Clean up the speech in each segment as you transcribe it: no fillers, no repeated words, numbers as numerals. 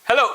Hello.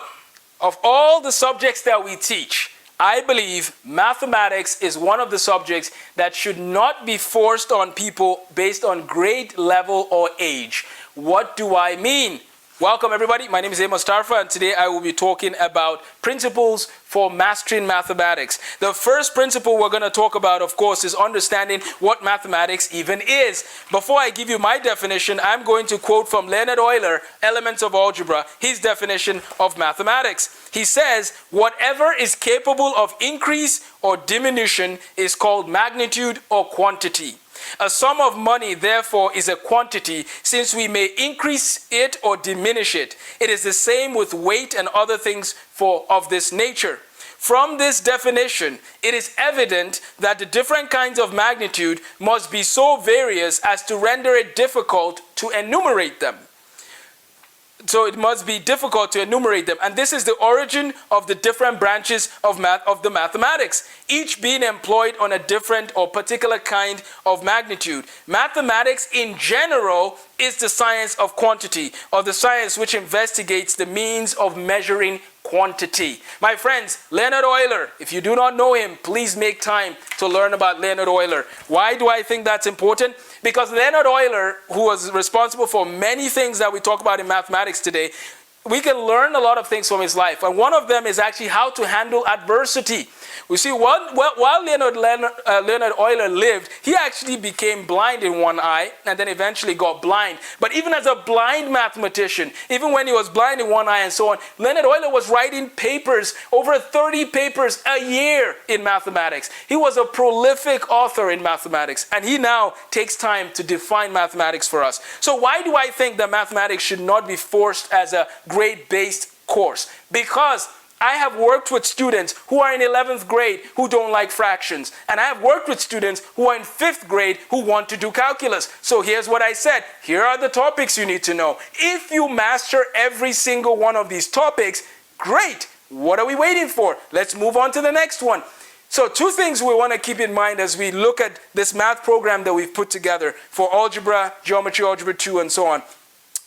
Of all the subjects that we teach, I believe mathematics is one of the subjects that should not be forced on people based on grade level or age. What do I mean? Welcome everybody, my name is Amos Tarfa and today I will be talking about principles for mastering mathematics. The first principle we're going to talk about, of course, is understanding what mathematics even is. Before I give you my definition, I'm going to quote from Leonard Euler, Elements of Algebra, his definition of mathematics. He says, whatever is capable of increase or diminution is called magnitude or quantity. A sum of money, therefore, is a quantity, since we may increase it or diminish it. It is the same with weight and other things of this nature. From this definition, it is evident that the different kinds of magnitude must be so various as to render it difficult to enumerate them. So it must be difficult to enumerate them. And this is the origin of the different branches of the mathematics, each being employed on a different or particular kind of magnitude. Mathematics in general is the science of quantity, or the science which investigates the means of measuring quantity. My friends, Leonard Euler, if you do not know him, please make time to learn about Leonard Euler. Why do I think that's important? Because Leonard Euler, who was responsible for many things that we talk about in mathematics today, we can learn a lot of things from his life. And one of them is actually how to handle adversity. We see, while Leonard Euler lived, he actually became blind in one eye and then eventually got blind. But even as a blind mathematician, even when he was blind in one eye and so on, Leonard Euler was writing papers, over 30 papers a year in mathematics. He was a prolific author in mathematics, and he now takes time to define mathematics for us. So why do I think that mathematics should not be forced as a grade-based course? Because I have worked with students who are in 11th grade who don't like fractions. And I have worked with students who are in 5th grade who want to do calculus. So here's what I said. Here are the topics you need to know. If you master every single one of these topics, great. What are we waiting for? Let's move on to the next one. So two things we want to keep in mind as we look at this math program that we've put together for algebra, geometry, algebra 2, and so on.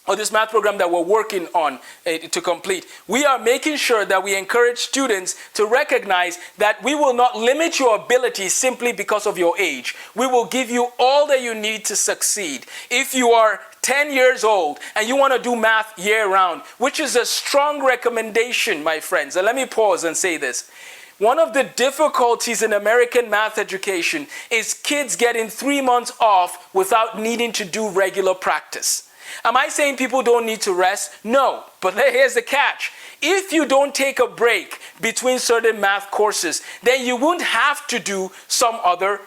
Or this math program that we're working on to complete. We are making sure that we encourage students to recognize that we will not limit your ability simply because of your age. We will give you all that you need to succeed. If you are 10 years old and you want to do math year round, which is a strong recommendation, my friends, and let me pause and say this. One of the difficulties in American math education is kids getting 3 months off without needing to do regular practice. Am I saying people don't need to rest? No, but here's the catch. If you don't take a break between certain math courses, then you won't have to do some other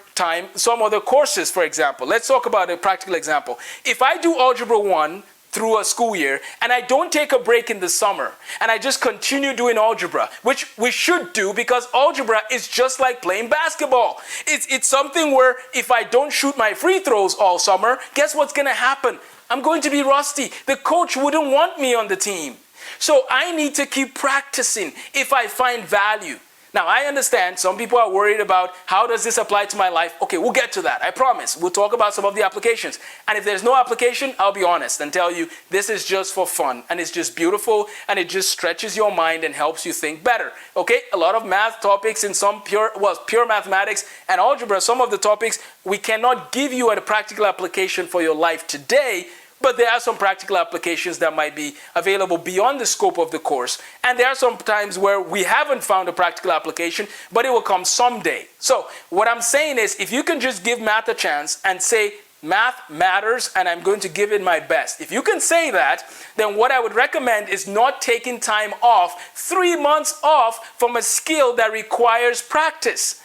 courses, for example. Let's talk about a practical example. If I do Algebra 1 through a school year, and I don't take a break in the summer, and I just continue doing algebra, which we should do because algebra is just like playing basketball. It's something where if I don't shoot my free throws all summer, guess what's going to happen? I'm going to be rusty. The coach wouldn't want me on the team. So I need to keep practicing if I find value. Now, I understand some people are worried about how does this apply to my life. Okay, we'll get to that. I promise. We'll talk about some of the applications. And if there's no application, I'll be honest and tell you this is just for fun. And it's just beautiful. And it just stretches your mind and helps you think better. Okay, a lot of math topics in some pure mathematics and algebra, some of the topics we cannot give you a practical application for your life today. But there are some practical applications that might be available beyond the scope of the course. And there are some times where we haven't found a practical application, but it will come someday. So what I'm saying is, if you can just give math a chance and say, math matters and I'm going to give it my best. If you can say that, then what I would recommend is not taking time off, 3 months off from a skill that requires practice.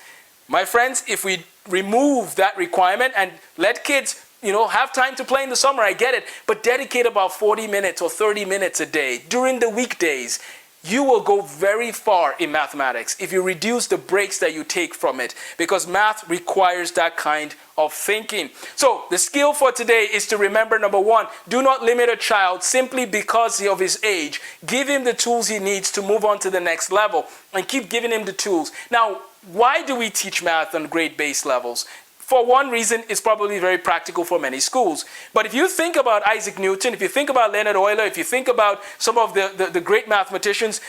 My friends, if we remove that requirement and let kids have time to play in the summer, I get it, but dedicate about 40 minutes or 30 minutes a day during the weekdays. You will go very far in mathematics if you reduce the breaks that you take from it, because math requires that kind of thinking. So the skill for today is to remember, number one, do not limit a child simply because of his age. Give him the tools he needs to move on to the next level and keep giving him the tools. Now, why do we teach math on grade-based levels? for one reason, it's probably very practical for many schools. But if you think about Isaac Newton, if you think about Leonard Euler, if you think about some of the great mathematicians,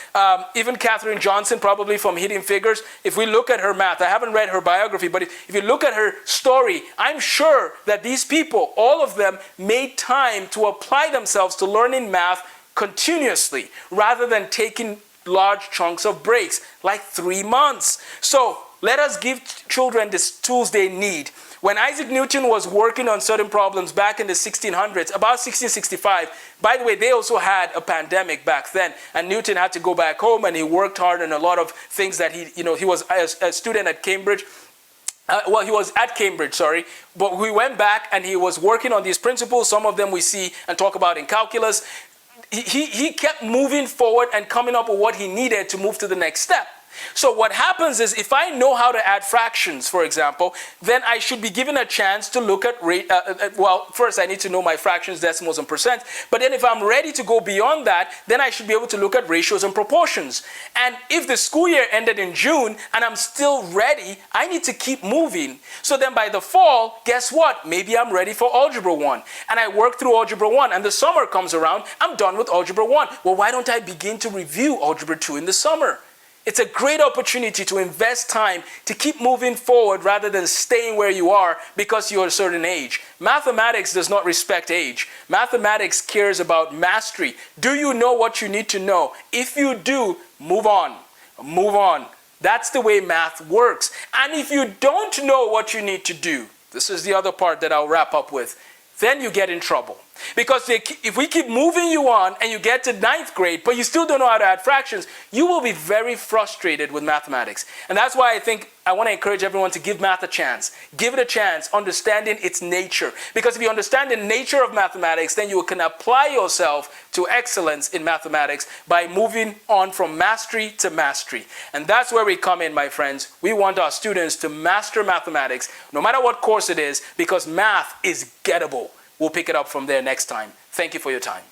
even Katherine Johnson, probably from Hidden Figures, if we look at her math, I haven't read her biography, but if you look at her story, I'm sure that these people, all of them, made time to apply themselves to learning math continuously, rather than taking large chunks of breaks, like 3 months. So let us give children the tools they need. When Isaac Newton was working on certain problems back in the 1600s, about 1665, by the way, they also had a pandemic back then, and Newton had to go back home, and he worked hard on a lot of things that he was a student at Cambridge. He was at Cambridge, sorry, but we went back and he was working on these principles. Some of them we see and talk about in calculus. He kept moving forward and coming up with what he needed to move to the next step. So what happens is, if I know how to add fractions, for example, then I should be given a chance to look at, well, first I need to know my fractions, decimals, and percent. But then if I'm ready to go beyond that, then I should be able to look at ratios and proportions. And if the school year ended in June and I'm still ready, I need to keep moving. So then by the fall, guess what? Maybe I'm ready for Algebra 1. And I work through Algebra 1, and the summer comes around, I'm done with Algebra 1. Well, why don't I begin to review Algebra 2 in the summer? It's a great opportunity to invest time to keep moving forward rather than staying where you are because you're a certain age. Mathematics does not respect age. Mathematics cares about mastery. Do you know what you need to know? If you do, move on. Move on. That's the way math works. And if you don't know what you need to do, this is the other part that I'll wrap up with, then you get in trouble. Because if we keep moving you on and you get to 9th grade, but you still don't know how to add fractions, you will be very frustrated with mathematics. And that's why I think I want to encourage everyone to give math a chance. Give it a chance, understanding its nature. Because if you understand the nature of mathematics, then you can apply yourself to excellence in mathematics by moving on from mastery to mastery. And that's where we come in, my friends. We want our students to master mathematics, no matter what course it is, because math is gettable. We'll pick it up from there next time. Thank you for your time.